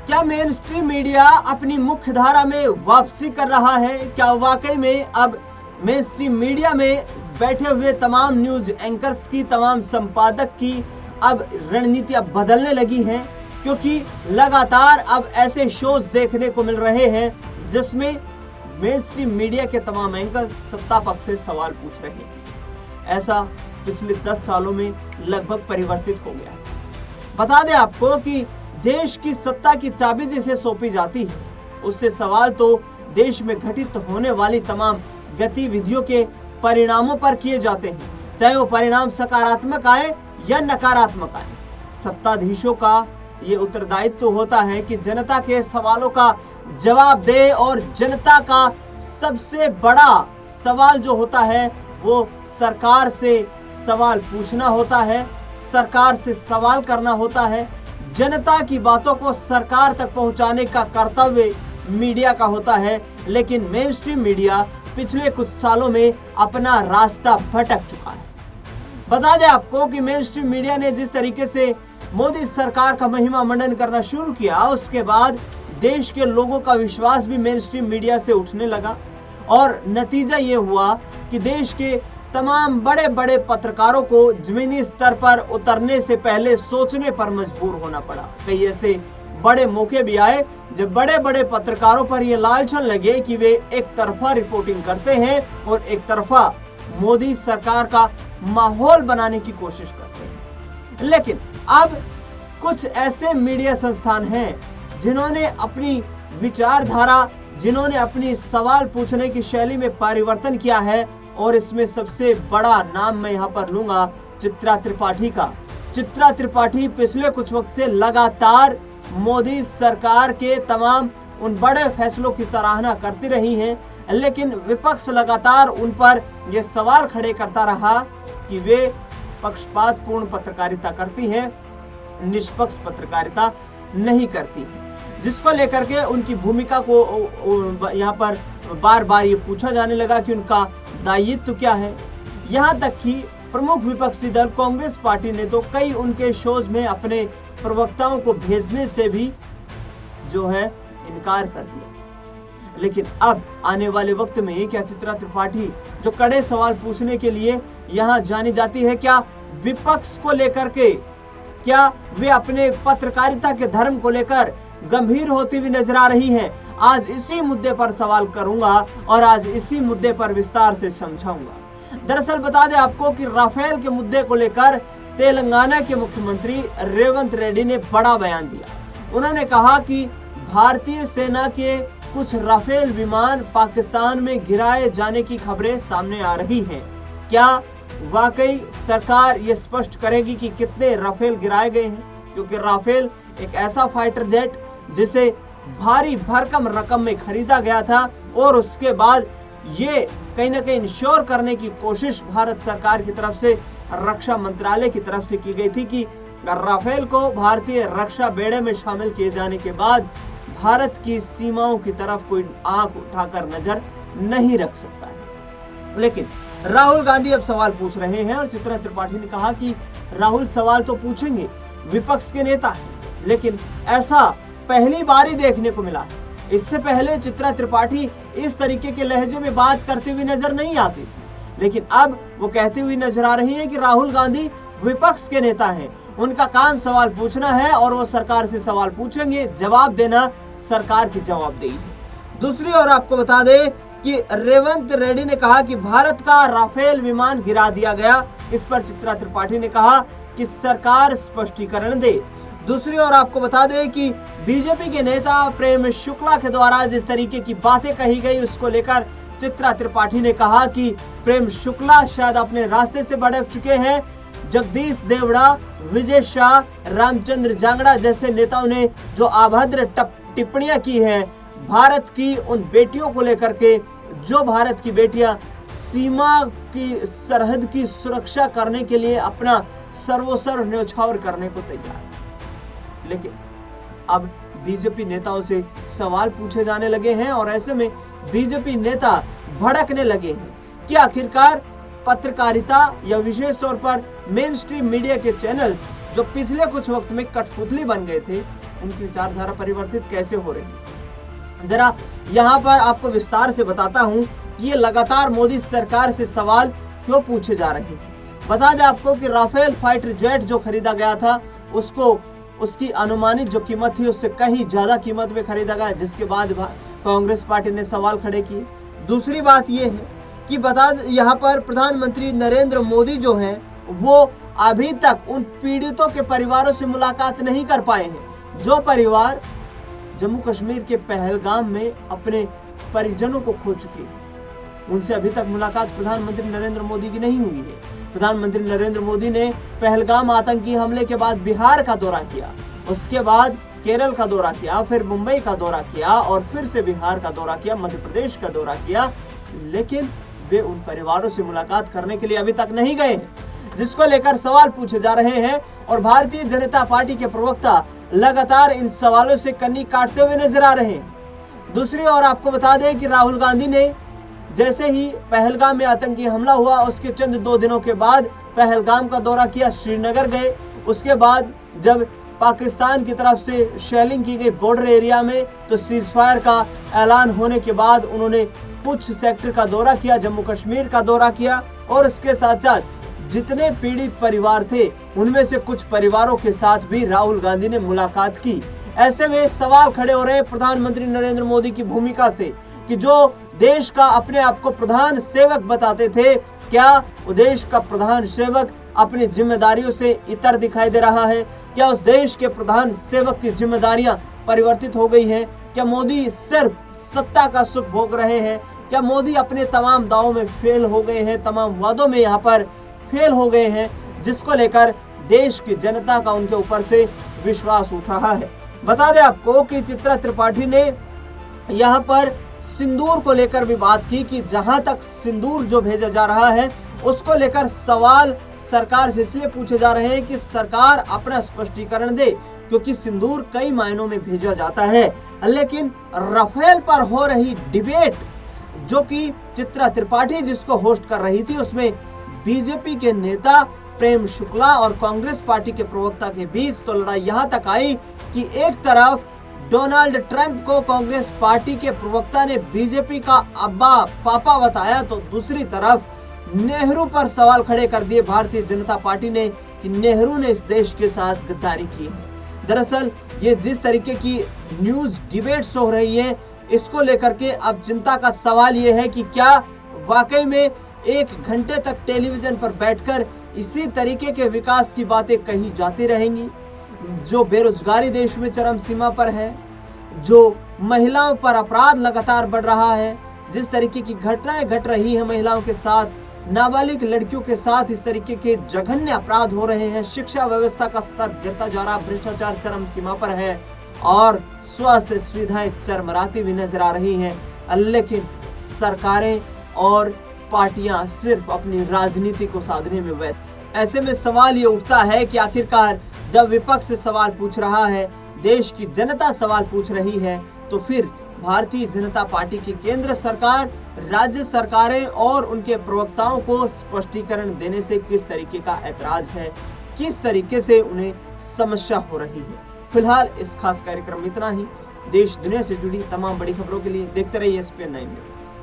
क्या main stream media अपनी मुख्य धारा में वापसी कर रहा है? क्या वाकई में अब मेन स्ट्रीम मीडिया में बैठे हुए तमाम न्यूज एंकर्स की, तमाम संपादक की अब रणनीतियां बदलने लगी हैं? क्योंकि लगातार अब ऐसे शोज देखने को मिल रहे हैं जिसमें मेन स्ट्रीम मीडिया के तमाम एंकर्स सत्ता पक्ष से सवाल पूछ रहे हैं। ऐसा पिछले 10 सालों में लगभग परिवर्तित हो गया है। बता दें आपको कि देश की सत्ता की चाबी जिसे सौंपी जाती है, उससे सवाल तो देश में घटित होने वाली तमाम गतिविधियों के परिणामों पर किए जाते हैं, चाहे वो परिणाम सकारात्मक आए या नकारात्मक आए। सत्ताधीशों का ये उत्तरदायित्व होता है कि जनता के सवालों का जवाब दे, और जनता का सबसे बड़ा सवाल जो होता है वो सरकार से सवाल पूछना होता है, सरकार से सवाल करना होता है। जनता की बातों को सरकार तक पहुंचाने का कर्तव्य मीडिया का होता है। लेकिन मेन स्ट्रीम मीडिया पिछले कुछ सालों में अपना रास्ता भटक चुका है। बता दें आपको कि मेन स्ट्रीम मीडिया ने जिस तरीके से मोदी सरकार का महिमा मंडन करना शुरू किया, उसके बाद देश के लोगों का विश्वास भी मेन स्ट्रीम मीडिया से उठने लगा, और नतीजा ये हुआ कि देश के तमाम बड़े बड़े पत्रकारों को जमीनी स्तर पर उतरने से पहले सोचने पर मजबूर होना पड़ा। कई ऐसे बड़े मौके भी आए जब बड़े बड़े पत्रकारों पर यह लालचन लगे कि वे एक तरफा रिपोर्टिंग करते हैं और एक तरफा मोदी सरकार का माहौल बनाने की कोशिश करते हैं। लेकिन अब कुछ ऐसे मीडिया संस्थान हैं जिन्होंने अपनी विचारधारा, जिन्होंने अपनी सवाल पूछने की शैली में परिवर्तन किया है, और इसमें सबसे बड़ा नाम मैं यहाँ पर लूंगा चित्रा त्रिपाठी का। चित्रा त्रिपाठी पिछले कुछ वक्त से लगातार मोदी सरकार के तमाम उन बड़े फैसलों की सराहना करती रही हैं, लेकिन विपक्ष लगातार उन पर यह सवाल खड़े करता रहा कि वे पक्षपातपूर्ण पत्रकारिता करती हैं, निष्पक्ष पत्रकारिता नहीं करती है, जिसको लेकर के उनकी भूमिका को यहाँ पर बार बार ये पूछा जाने लगा कि उनका दायित्व क्या है। यहाँ तक कि प्रमुख विपक्षी दल कांग्रेस पार्टी ने तो कई उनके शोज में अपने प्रवक्ताओं को भेजने से भी जो है इनकार कर दिया। लेकिन अब आने वाले वक्त में क्या चित्रा त्रिपाठी, जो कड़े सवाल पूछने के लिए यहाँ जानी जाती है, क्या विपक्ष को लेकर के, क्या वे अपने पत्रकारिता के धर्म को लेकर गंभीर होती हुई नजर आ रही हैं? आज इसी मुद्दे पर सवाल करूंगा और आज इसी मुद्दे पर विस्तार से समझाऊंगा। दरअसल बता दें आपको कि राफेल के मुद्दे को लेकर तेलंगाना के मुख्यमंत्री रेवंत रेड्डी ने बड़ा बयान दिया। उन्होंने कहा कि भारतीय सेना के कुछ राफेल विमान पाकिस्तान में गिराए जाने की खबरें सामने आ रही हैं। क्या वाकई सरकार ये स्पष्ट करेगी कि कितने राफेल गिराए गए हैं? क्योंकि राफेल एक ऐसा फाइटर जेट जिसे भारी भरकम रकम में खरीदा गया था, और उसके बाद ये कहीं ना कहीं इंश्योर करने की कोशिश भारत सरकार की तरफ से, रक्षा मंत्रालय की तरफ से की गई थी कि राफेल को भारतीय रक्षा बेड़े में शामिल किए जाने के बाद भारत की सीमाओं की तरफ कोई आंख उठाकर नजर नहीं रख सकता है। लेकिन राहुल गांधी अब सवाल पूछ रहे हैं, और चित्रा त्रिपाठी ने कहा कि राहुल सवाल तो पूछेंगे, विपक्ष के नेता हैं, लेकिन ऐसा पहली बार ही देखने को मिला है। इससे पहले चित्रा त्रिपाठी इस तरीके के लहजे में बात करते हुए नजर नहीं आती थी, लेकिन अब वो कहते हुए नजर आ रही हैं कि राहुल गांधी विपक्ष के नेता हैं, उनका काम सवाल पूछना है और वो सरकार से सवाल पूछेंगे, जवाब देना सरकार की जवाबदेही है। दूसरी ओर आपको बता दें कि रेवंत रेड्डी ने कहा कि भारत का राफेल विमान गिरा दिया गया। इस पर चित्रा त्रिपाठी ने कहा कि सरकार स्पष्टीकरण दे। दूसरी ओर आपको बता दें कि बीजेपी के नेता प्रेम शुक्ला के द्वारा जिस तरीके की बातें कही गई, उसको लेकर चित्रा त्रिपाठी ने कहा कि प्रेम शुक्ला शायद अपने रास्ते से भटक चुके हैं। जगदीश देवड़ा, विजय शाह, रामचंद्र जांगड़ा जैसे नेताओं ने जो अभद्र टिप्पणियां की हैं भारत की उन बेटियों को लेकर के, जो भारत की बेटियां सीमा की सरहद की सुरक्षा करने के लिए अपना सर्वोसर्व न्यौछावर करने को तैयार है। लेकिन अब बीजेपी नेताओं से सवाल पूछे जाने लगे हैं और ऐसे में बीजेपी नेता भड़कने लगे हैं कि आखिरकार पत्रकारिता या विशेष तौर पर मेन स्ट्रीम मीडिया के चैनल्स जो पिछले कुछ वक्त में कठपुतली बन गए थे, उनकी विचारधारा परिवर्तित कैसे हो रही है। जरा यहाँ पर आपको विस्तार से बताता हूँ कि ये लगातार मोदी सरकार से सवाल क्यों पूछे जा रहे हैं। बता दें आपको कि राफेल फाइटर जेट जो खरीदा गया था उसकी अनुमानित जो कीमत थी उससे कहीं ज्यादा कीमत में खरीदा गया, जिसके बाद कांग्रेस पार्टी ने सवाल खड़े किए। दूसरी बात यह है कि बता दें यहाँ पर प्रधानमंत्री नरेंद्र मोदी जो हैं वो अभी तक उन पीड़ितों के परिवारों से मुलाकात नहीं कर पाए हैं, जो परिवार जम्मू कश्मीर के पहलगाम में अपने परिजनों को खो चुके हैं। उनसे अभी तक मुलाकात प्रधानमंत्री नरेंद्र मोदी की नहीं हुई है। प्रधानमंत्री नरेंद्र मोदी ने पहलगाम आतंकी हमले के बाद बिहार का दौरा किया, उसके बाद केरल का दौरा किया, फिर मुंबई का दौरा किया और फिर से बिहार का दौरा किया, मध्य प्रदेश का दौरा किया, लेकिन वे उन परिवारों से मुलाकात करने के लिए अभी तक नहीं गए हैं, जिसको लेकर सवाल पूछे जा रहे हैं। और भारतीय जनता पार्टी के प्रवक्ता लगातार इन सवालों से कन्नी काटते हुए नजर आ रहे हैं। दूसरी ओर आपको बता दें कि राहुल गांधी ने जैसे ही पहलगाम में आतंकी हमला हुआ उसके चंद 2 दिनों के बाद पहलगाम का दौरा किया, श्रीनगर गए। उसके बाद जब पाकिस्तान की तरफ से शेलिंग की गई बॉर्डर एरिया में, तो सीजफायर का ऐलान होने के बाद उन्होंने पुंछ सेक्टर का दौरा किया, जम्मू कश्मीर का दौरा किया और उसके साथ साथ जितने पीड़ित परिवार थे उनमें से कुछ परिवारों के साथ भी राहुल गांधी ने मुलाकात की। ऐसे में सवाल खड़े हो रहे हैं प्रधानमंत्री नरेंद्र मोदी की भूमिका से कि जो देश का अपने आप को प्रधान सेवक बताते थे, क्या वो देश का प्रधान सेवक अपनी जिम्मेदारियों से इतर दिखाई दे रहा है? क्या उस देश के प्रधान सेवक की जिम्मेदारियां परिवर्तित हो गई हैं? क्या मोदी सिर्फ सत्ता का सुख भोग रहे हैं? क्या मोदी अपने तमाम दावों में फेल हो गए हैं, तमाम वादों में यहाँ पर फेल हो गए हैं, जिसको लेकर देश की जनता का उनके ऊपर से विश्वास उठ रहा है। बता दें आपको कि चित्रा त्रिपाठी ने यहाँ पर सिंदूर को लेकर भी बात की कि जहां तक सिंदूर जो भेजा जा रहा है उसको लेकर सवाल सरकार से इसलिए पूछे जा रहे हैं कि सरकार अपना स्पष्टीकरण दे, क्योंकि सिंदूर कई मायनों में भेजा जाता है। लेकिन राफेल पर हो रही डिबेट जो कि चित्रा त्रिपाठी जिसको होस्ट कर रही थी, उसमें बीजेपी के नेता प्रेम शुक्ला और कांग्रेस पार्टी के प्रवक्ता के बीच तो लड़ाई यहाँ तक आई कि एक तरफ डोनाल्ड ट्रंप को कांग्रेस पार्टी के प्रवक्ता ने बीजेपी का अब्बा पापा बताया, तो दूसरी तरफ नेहरू पर सवाल खड़े कर दिए भारतीय जनता पार्टी ने कि नेहरू ने इस देश के साथ गद्दारी की है। दरअसल ये जिस तरीके की न्यूज डिबेट्स हो रही है, इसको लेकर के अब चिंता का सवाल ये है कि क्या वाकई में 1 घंटे तक टेलीविजन पर बैठकर इसी तरीके के विकास की बातें कही जाती रहेंगी? जो बेरोजगारी देश में चरम सीमा पर है, जो महिलाओं पर अपराध लगातार बढ़ रहा है, जिस तरीके की घटनाएं घट रही है महिलाओं के साथ, नाबालिग लड़कियों के साथ इस तरीके के जघन्य अपराध हो रहे हैं, शिक्षा व्यवस्था का स्तर गिरता जा रहा, भ्रष्टाचार चरम सीमा पर है और स्वास्थ्य सुविधाएं चरमराती हुई नजर आ रही हैं, लेकिन सरकारें और पार्टियां सिर्फ अपनी राजनीति को साधने में व्यस्त। ऐसे में सवाल ये उठता है कि आखिरकार जब विपक्ष से सवाल पूछ रहा है, देश की जनता सवाल पूछ रही है, तो फिर भारतीय जनता पार्टी की केंद्र सरकार, राज्य सरकारें और उनके प्रवक्ताओं को स्पष्टीकरण देने से किस तरीके का ऐतराज है, किस तरीके से उन्हें समस्या हो रही है। फिलहाल इस खास कार्यक्रम में इतना ही। देश दुनिया से जुड़ी तमाम बड़ी खबरों के लिए देखते रहिए SPN9 न्यूज़।